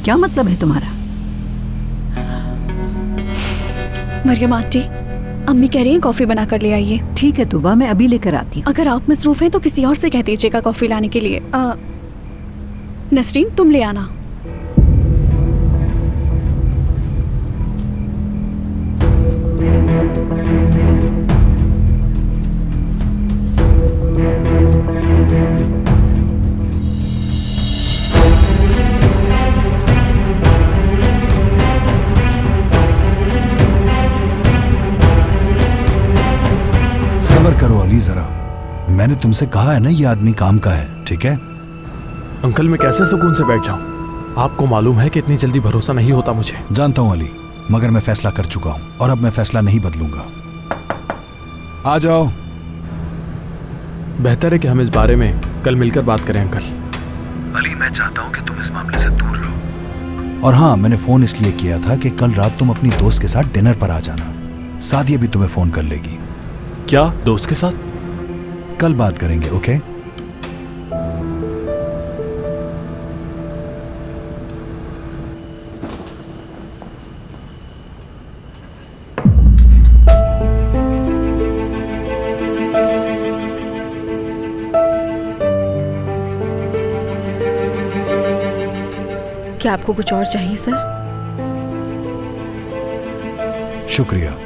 क्या मतलब है तुम्हारा? मरियम आंटी, अम्मी कह रही हैं कॉफी बना कर ले आइए। ठीक है तुबा, मैं अभी लेकर आती हूँ। अगर आप मसरूफ हैं तो किसी और से कह दीजिएगा कॉफी लाने के लिए। नसरीन, तुम ले आना। करो अली जरा, मैंने तुमसे कहा है ना ये आदमी काम का है, ठीक है? अंकल मैं कैसे सुकून से बैठ जाऊं? आपको मालूम है कि इतनी जल्दी भरोसा नहीं होता मुझे। जानता हूं अली, मगर मैं फैसला कर चुका हूं और अब मैं फैसला नहीं बदलूंगा। आ जाओ। बेहतर है कि हम इस बारे में कल मिलकर बात करें अंकल। अली मैं चाहता हूं कि तुम इस मामले से दूर रहो। और हाँ, मैंने फोन इसलिए किया था कि कल रात तुम अपनी दोस्त के साथ डिनर पर आ जाना। सादिया भी तुम्हें फोन कर लेगी। क्या दोस्त के साथ? कल बात करेंगे, ओके? क्या आपको कुछ और चाहिए सर? शुक्रिया।